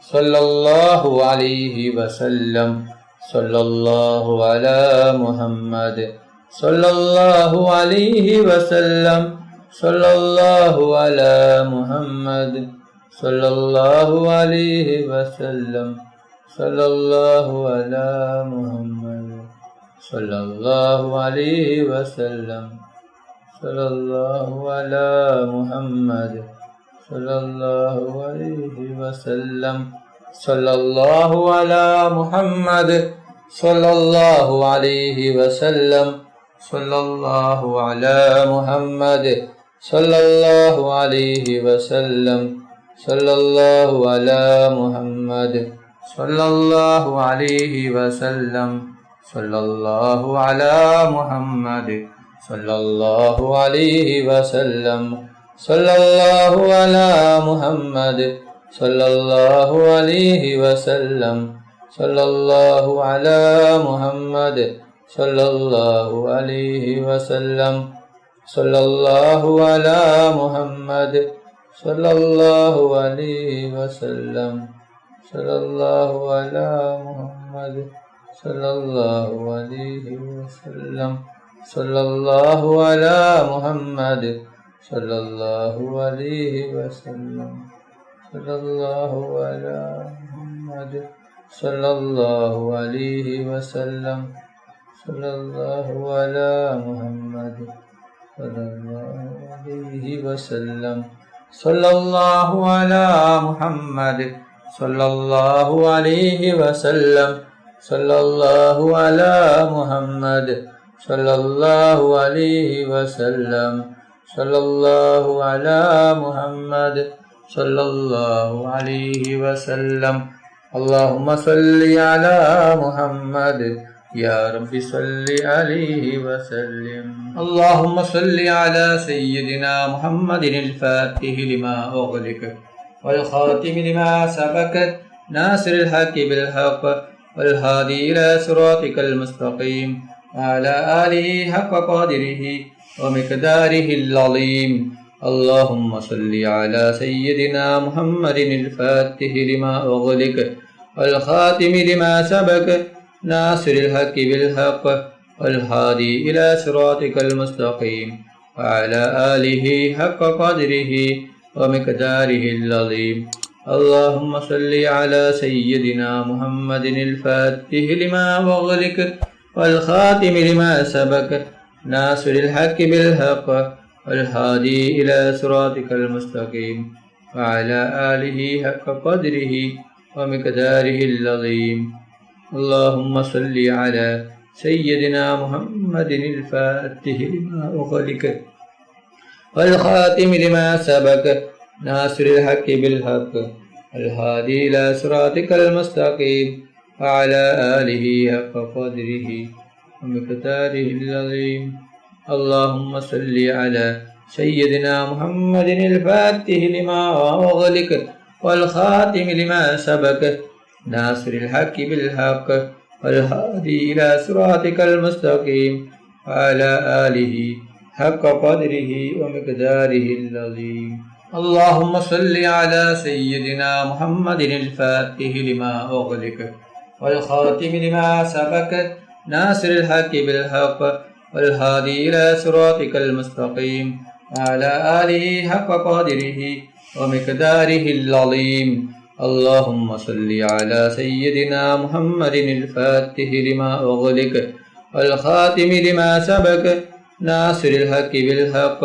صلى الله عليه وسلم صلى الله على محمد صلى الله عليه وسلم صلى الله على محمد صلى الله عليه وسلم صلى الله على محمد صلى الله عليه وسلم صلى الله على محمد صلى الله عليه وسلم صلى الله على محمد صلى الله عليه وسلم صلى الله على محمد صلى الله عليه وسلم صلى الله على محمد صلى الله عليه وسلم صلى الله على محمد صلى الله عليه وسلم صلى الله على محمد صلى الله عليه وسلم صلى الله على محمد صلى الله عليه وسلم صلى الله على محمد صلى الله عليه وسلم صلى الله على محمد صلى الله عليه وسلم صلى الله على محمد صلى الله عليه وسلم صلى الله على محمد صلى الله عليه وسلم صلى الله على محمد صلى الله عليه وسلم صلى الله على محمد صلى الله عليه وسلم صلى الله على محمد صلى الله عليه وسلم صلى الله على محمد صلى الله عليه وسلم اللهم صل على محمد يا رب صل عليه وسلم اللهم صل على سيدنا محمد الفاتح لما أغلق والخاتم لما سبق ناصر الحق بالحق والهادي إلى صراطك المستقيم وعلى آله حق قدره ومقداره العظيم اللهم صل على سيدنا محمد الفاتح لما أغلق والخاتم لما سبق ناصر الحق بالحق والهادي إلى صراطك المستقيم وعلى آله حق قدره ومقداره العظيم اللهم صل على سيدنا محمد الفاتح لما أغلق والخاتم لما سبق ناصر الحق بالحق والهادي إلى صراطك المستقيم وعلى آله حق قدره ومقداره العظيم اللهم صل على سيدنا محمد الفاتح لما أغلق والخاتم لما سبق ناصر الحق بالحق الهادي إلى صراطك المستقيم وعلى آله حق قدره ومقداره العظيم اللهم صل على سيدنا محمد الفاتح لما أغلق والخاتم لما سبق ناصر الحق بالحق والهادي إلى صراطك المستقيم وعلى آله حق قدره ومقداره العظيم اللهم صل على سيدنا محمد الفاتح لما أغلق والخاتم لما سبق ناصر الحق بالحق والهادي إلى صراطك المستقيم وعلى آله حق قدره ومقداره العظيم اللهم صل على سيدنا محمد الفاتح لما أغلق والخاتم لما سبق ناصر الحق بالحق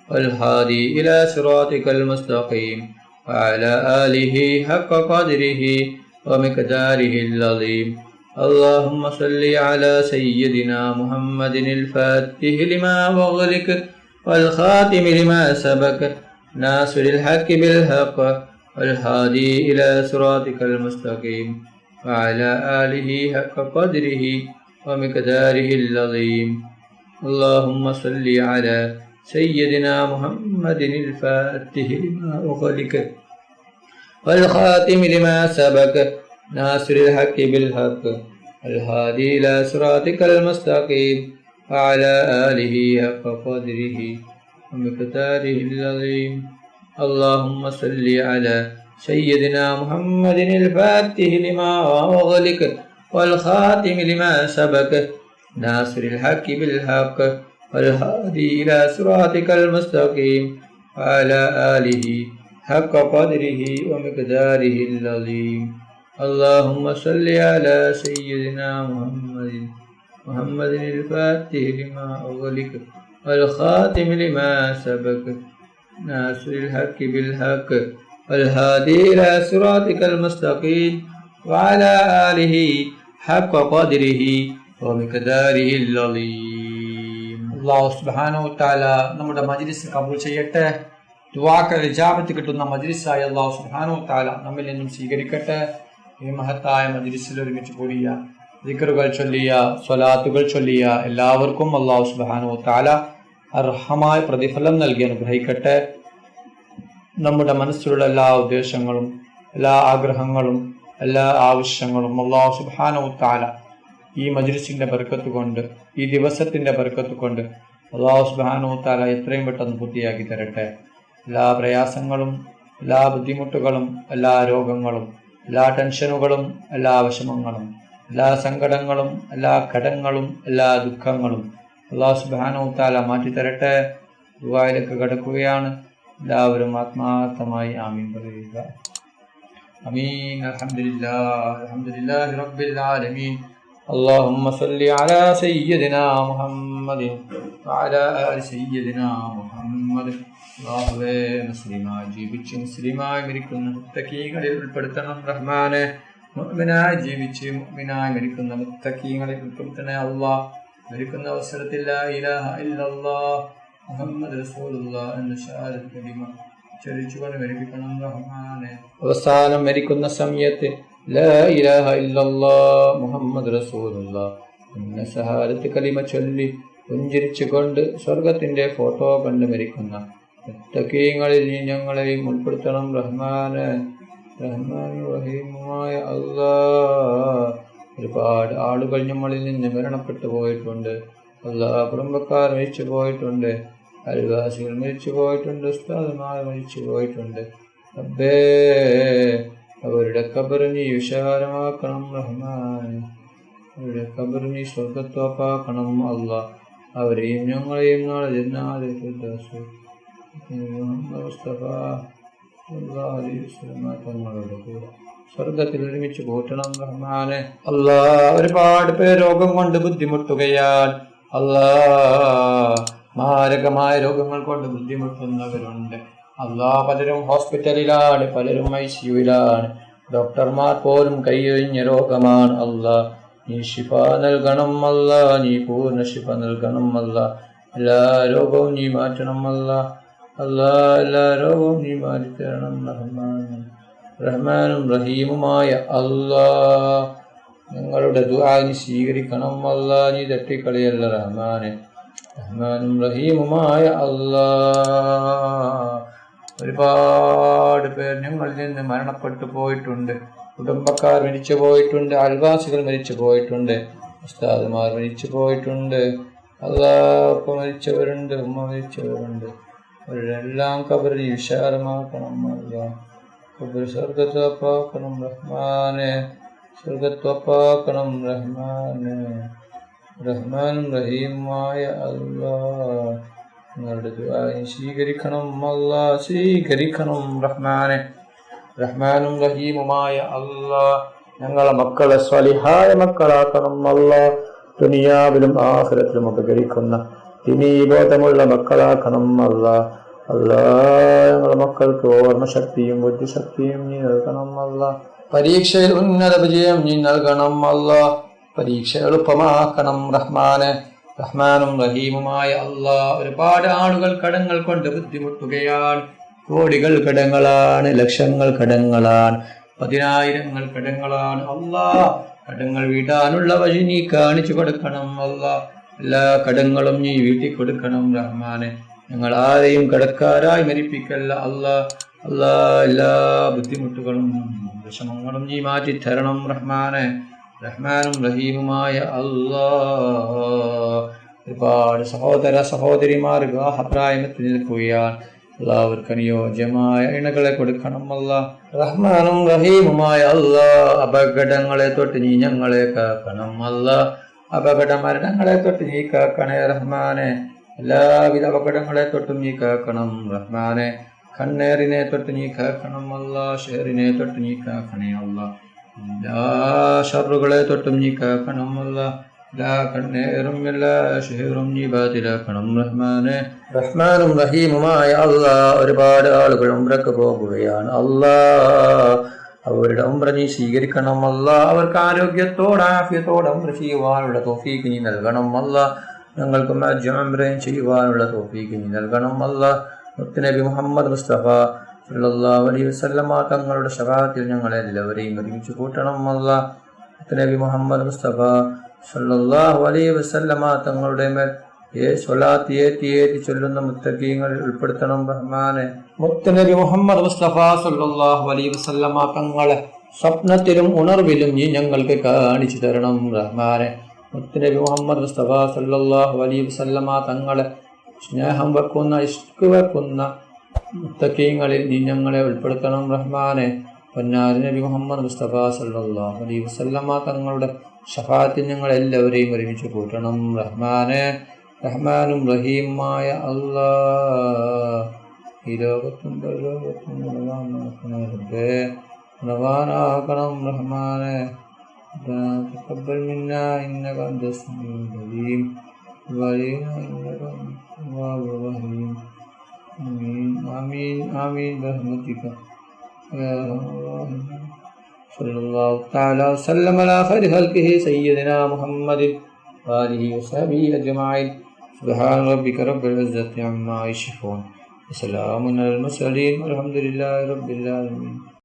والهادي إلى صراطك المستقيم وعلى آله حق قدره ومقداره العظيم اللهم صل على سيدنا محمد الفاتح لما أغلق والخاتم لما سبق ناصر الحق بالحق والهادي إلى صراطك المستقيم وعلى آله حق قدره ومقداره العظيم اللهم صل على سيدنا محمد الفاتح لما أغلق والخاتم لما سبق ناصر الحق بالحق الهادي إلى صراطك المستقيم وعلى آله حق قدره ومقداره العظيم اللهم صل على سيدنا محمد الفاتح لما أغلق والخاتم لما سبق ناصر الحق بالحق والهادي إلى صراطك المستقيم وعلى آله حق قدره ومقداره العظيم. اللهم صل على سيدنا محمد الفاتح لما أغلق والخاتم لما سبق ناصر الحق بالحق والهادي إلى صراطك المستقيم وعلى آله حق قدره ومقداره العظيم. അല്ലാഹു സുബ്ഹാനഹു വ തആല നമ്മുടെ മജ്ലിസ് കബൂൽ ചെയ്യട്ടെ. ദുആകൾ ഇജാബത്ത് കിട്ടുന്ന മജ്ലിസായി അല്ലാഹു സുബ്ഹാനഹു വ തആല നമ്മിൽ നിന്നും സ്വീകരിക്കട്ടെ. ഈ മഹത്തായ മജ്ലിസിൽ ഒരുമിച്ച് കൂടിയ ദിക്റുകൾ ചൊല്ലിയ സ്വലാത്തുകൾ ചൊല്ലിയ എല്ലാവർക്കും അല്ലാഹു സുബ്ഹാനഹു വ തആല അർഹമായ പ്രതിഫലം നൽകി അനുഗ്രഹിക്കട്ടെ. നമ്മുടെ മനസ്സിലുള്ള എല്ലാ ഉദ്ദേശങ്ങളും എല്ലാ ആഗ്രഹങ്ങളും എല്ലാ ആവശ്യങ്ങളും അല്ലാഹു സുബ്ഹാനഹു വ തആല ഈ മജ്ലിസിന്റെ ബർക്കത്ത് കൊണ്ട് ഈ ദിവസത്തിന്റെ ബർക്കത്ത് കൊണ്ട് അല്ലാഹു സുബ്ഹാനഹു വ തആല എത്രയും പെട്ടെന്ന് പൂർത്തിയാക്കി തരട്ടെ. എല്ലാ പ്രയാസങ്ങളും എല്ലാ ബുദ്ധിമുട്ടുകളും എല്ലാ രോഗങ്ങളും എല്ലാ ടെൻഷനുകളും എല്ലാ വിഷമങ്ങളും എല്ലാ സങ്കടങ്ങളും എല്ലാ കടങ്ങളും എല്ലാ ദുഃഖങ്ങളും അല്ലാഹു സുബ്ഹാനഹു വ തആല മാറ്റിത്തരട്ടെ. ദുആയിലേക്ക് കടക്കുകയാണ്. എല്ലാവരും ആത്മാർത്ഥമായി ആമീൻ പറയുക. ആമീൻ. അൽഹംദുലില്ലാഹി റബ്ബിൽ ആലമീൻ. اللهم صل على سيدنا محمد وعلى آل سيدنا محمد. അല്ലാഹുവേ, മുസ്ലിമായി ജീവിച്ച് മുസ്ലിമായി മരിക്കുന്ന മുത്തഖീങ്ങളിൽ ഉൾപ്പെടുത്തണം റഹ്മാനെ. മുഅ്മിനായി ജീവിച്ച് മുഅ്മിനായി മരിക്കുന്ന മുത്തഖീങ്ങളിൽ ഉൾപ്പെടുത്തണേ അല്ലാഹ്. മരിക്കുന്ന അവസരത്തിൽ ലാ ഇലാഹ ഇല്ലല്ലാഹ് മുഹമ്മദ് റസൂലുള്ളാഹ് എന്ന ഷഹാദത്ത് കലിമ ചൊല്ലിച്ചുകൊണ്ട് മരിപ്പിക്കണം റഹ്മാനെ. അവസാനം മരിക്കുന്ന സമയത്ത് ലാ ഇലാഹ ഇല്ലല്ലാഹ് മുഹമ്മദ് റസൂലുള്ളാഹ് എന്ന ഷഹാദത്ത് കലിമ ചൊല്ലി പുഞ്ചിരിച്ചുകൊണ്ട് സ്വർഗത്തിന്റെ ഫോട്ടോ കണ്ട് മരിക്കുന്ന മുത്തഖീങ്ങളിൽ ഞങ്ങളെയും ഉൾപ്പെടുത്തണം റഹ്മാനെ. റഹ്മാനും റഹീമുമായ അല്ലാഹ്, ഒരുപാട് ആളുകൾ നമ്മളിൽ നിന്ന് മരണപ്പെട്ടു പോയിട്ടുണ്ട്. അല്ലാഹ്, കുടുംബക്കാർ മരിച്ചു പോയിട്ടുണ്ട്, അയൽവാസികൾ മരിച്ചു പോയിട്ടുണ്ട്, ഉസ്താദുമാർ മരിച്ചു പോയിട്ടുണ്ട്. റബ്ബേ, അവരുടെ ഖബർ നീ വിശാലമാക്കണം റഹ്മാനെ. അവരുടെ ഖബർ നീ സ്വർഗത്തോപ്പാക്കണം അല്ലാഹ്. അവരെയും ഞങ്ങളെയും നാളെ ജന്നാത്തുൽ ഫിർദൗസ് മുസ്തഫ തങ്ങളുടെ കൂടെ സ്വർഗത്തിൽ ഒരുമിച്ച് കൂട്ടണം റഹ്മാനെ. അല്ലാഹ്, ഒരുപാട് പേർ രോഗം കൊണ്ട് ബുദ്ധിമുട്ടുകയാണ്. അല്ലാഹ്, മാരകമായ രോഗങ്ങൾ കൊണ്ട് ബുദ്ധിമുട്ടുന്നവരുണ്ട്. അല്ലാഹ്, പലരും ഹോസ്പിറ്റലിലാണ്, പലരും ICUവിലാണ്. ഡോക്ടർമാർ പോലും കൈയൊഴിഞ്ഞ രോഗമാണ്. അല്ലാഹ്, നീ ശിഫ നൽകണം അല്ലാഹ്. നീ പൂർണ്ണ ശിഫ നൽകണം അല്ലാഹ്. എല്ലാ രോഗവും നീ മാറ്റണം അല്ലാഹ്. അല്ലാഹ്, എല്ലാ രോഗവും നീ മാറ്റിത്തരണം റഹ്മാനെ. റഹ്മാനും റഹീമുമായ അല്ലാഹ്, ഞങ്ങളുടെ ദുആ നീ സ്വീകരിക്കണം അല്ലാഹ്. നീ തട്ടിക്കളിയല്ല റഹ്മാനെ. റഹ്മാനും റഹീമുമായ അല്ലാഹ്, ഒരുപാട് പേർ ഞങ്ങളിൽ നിന്ന് മരണപ്പെട്ടു പോയിട്ടുണ്ട്. കുടുംബക്കാർ മരിച്ചു പോയിട്ടുണ്ട്, അയൽവാസികൾ മരിച്ചു പോയിട്ടുണ്ട്, ഉസ്താദുമാർ മരിച്ചു പോയിട്ടുണ്ട്. അല്ലാഹ്, ഉപ്പ മരിച്ചവരുണ്ട്, ഉമ്മ മരിച്ചവരുണ്ട്. അവരെല്ലാം ഖബറിൽ വിശാലമാക്കണം അല്ലാഹ്. ഖബർ സ്വർഗത്തോപ്പാക്കണം റഹ്മാനെ. സ്വർഗത്തോപ്പാക്കണം റഹ്മാനെ. റഹ്മാനും റഹീമായ അല്ലാഹ്, നിങ്ങളുടെ ദുആ സ്വീകരിക്കണം അല്ലാഹ്. സ്വീകരിക്കണം റഹ്മാനെ. റഹ്മാനും റഹീമുമായ അല്ലാഹ്, ഞങ്ങളെ മക്കളെ സ്വാലിഹായ മക്കളാക്കണം അല്ലാഹ്. ദുനിയാവിലും ആഖിറത്തിലും ഉപകരിക്കുന്ന ദിനീബോധമുള്ള മക്കളാക്കണം അല്ലാഹ്. അല്ലാഹ്, ഞങ്ങളെ മക്കൾക്ക് ഓർമ്മശക്തിയും ബുദ്ധിശക്തിയും നീ നൽകണം അല്ലാഹ്. പരീക്ഷയിൽ ഉന്നത വിജയം നീ നൽകണം അല്ലാഹ്. പരീക്ഷ എളുപ്പമാക്കണം റഹ്മാനെ. റഹ്മാനും റഹീമുമായ അല്ലാഹ്, ഒരുപാട് ആളുകൾ കടങ്ങൾ കൊണ്ട് ബുദ്ധിമുട്ടുകയാണ്. കോടികൾ കടങ്ങളാണ്, ലക്ഷങ്ങൾ കടങ്ങളാണ്, പതിനായിരങ്ങൾ കടങ്ങളാണ്. അല്ലാഹ്, കടങ്ങൾ വീട്ടാനുള്ള വഴി നീ കാണിച്ചു കൊടുക്കണം അല്ലാഹ്. എല്ലാ കടങ്ങളും നീ വീട്ടി കൊടുക്കണം റഹ്മാനെ. ഞങ്ങൾ ആരെയും കടക്കാരായി മരിപ്പിക്കല്ല അല്ലാഹ്. അല്ലാഹ്, എല്ലാ ബുദ്ധിമുട്ടുകളും വിഷമങ്ങളും നീ മാറ്റി തരണം റഹ്മാനെ. റഹ്മാനും റഹീമുമായ അല്ലാഹ്, ഒരുപാട് സഹോദര സഹോദരിമാർ വിവാഹപ്രായമത്തിൽ നിൽക്കുകയാണ്. അവർക്ക് അനുയോജ്യമായ ഇണകളെ കൊടുക്കണം അല്ലാ. റഹ്മാനും റഹീമുമായ അല്ലാ, അപകടങ്ങളെ തൊട്ട് നീ ഞങ്ങളെ കാക്കണം അല്ലാ. അപകട മരണങ്ങളെ തൊട്ട് നീ കാക്കണേ റഹ്മാനെ. എല്ലാവിധ അപകടങ്ങളെ തൊട്ടും നീ കാക്കണം റഹ്മാനെ. കണ്ണേറിനെ തൊട്ട് നീ കാക്കണം അല്ലാ. ഷെറിനെ തൊട്ട് നീ കാക്കണേ അല്ലാ. എല്ലാ ഷറുകളെ തൊട്ടും നീ കാക്കണം അല്ലാ. എല്ലാ കണ്ണേറും എല്ലാ ഷെറും നീ ബാതിലാക്കണം റഹ്മാനെ. റഹ്മാനും റഹീമുമായ അല്ലാ, ഒരുപാട് ആളുകൾ ഉംറക്ക് പോകുകയാണ് അല്ലാ. അവരുടെ ഉംറ നീ സ്വീകരിക്കണം അല്ലാ. അവർക്ക് ആരോഗ്യത്തോടെ ആഫിയത്തോടെ ഉംറ ചെയ്യുവാനുള്ള തൗഫീഖ് നീ നൽകണം അല്ലാ. ഞങ്ങൾക്ക് ഹജ്ജ് ഉംറയും ചെയ്യുവാനുള്ള തൗഫീഖ് നീ നൽകണം അല്ലാ. മുത്തുനബി മുഹമ്മദ് മുസ്തഫ സല്ലല്ലാഹു അലൈഹി വസല്ലമ തങ്ങളുടെ ശഫാഅത്തിൽ ഞങ്ങളെ എല്ലാവരെയും ഒരുമിച്ച് കൂട്ടണം അല്ലാ. മുത്തുനബി മുഹമ്മദ് മുസ്തഫ സല്ലല്ലാഹു അലൈഹി വസല്ലമ തങ്ങളുടെ മേൽ സ്വലാത്ത് ഏറ്റി ചൊല്ലുന്ന മുത്തഖീങ്ങളിൽ ഉൾപ്പെടുത്തണം റഹ്മാനെ. മുത്തുനബി മുഹമ്മദ് മുസ്തഫ സല്ലല്ലാഹു അലൈഹി വസല്ലമ തങ്ങളെ സ്വപ്നത്തിലും ഉണർവിലും നീ ഞങ്ങൾക്ക് കാണിച്ചു തരണം റഹ്മാനെ. മുത്തുനബി മുഹമ്മദ് മുസ്തഫ സല്ലല്ലാഹു അലൈഹി വസല്ലമ തങ്ങളെ സ്നേഹം വെക്കുന്ന ഇഷ്ക് വെക്കുന്ന മുത്തഖീങ്ങളിൽ നീ ഞങ്ങളെ ഉൾപ്പെടുത്തണം റഹ്മാനെ. പൊന്നാരി നബി മുഹമ്മദ് മുസ്തഫ സല്ലല്ലാഹു അലൈഹി വസല്ലമ തങ്ങളുടെ ശഫാഅത്തിൽ ഞങ്ങളെല്ലാവരെയും ഒരുമിച്ച് കൂട്ടണം റഹ്മാനെ. റഹ്മാനും റഹീമായ അല്ലാ, ഈ ലോകത്തും പരലോകത്തും ഗുണവാനാകണം റഹ്മാനെ. തഖബ്ബൽ മിന്നാ ഇന്നക അൻത സമീഉൽ അലീം വഅലൈനാ ഇന്നക അൻത റഹീം. ആമീൻ ആമീൻ ആമീൻ ബിറഹ്മതിക യാ അർഹമർ സല്ലല്ലാഹു തആല വസല്ലമ അലാ ഖൈരി ഖൽഖിഹി സയ്യിദിനാ മുഹമ്മദിൻ വആലിഹി വസഹ്ബിഹി അജ്മഈൻ. സുബ്ഹാന റബ്ബിക റബ്ബിൽ ഇസ്സത്തി അമ്മാ യസിഫൂൻ. വസലാമുൻ അലൽ മുർസലീൻ വൽഹംദുലില്ലാഹി റബ്ബിൽ ആലമീൻ.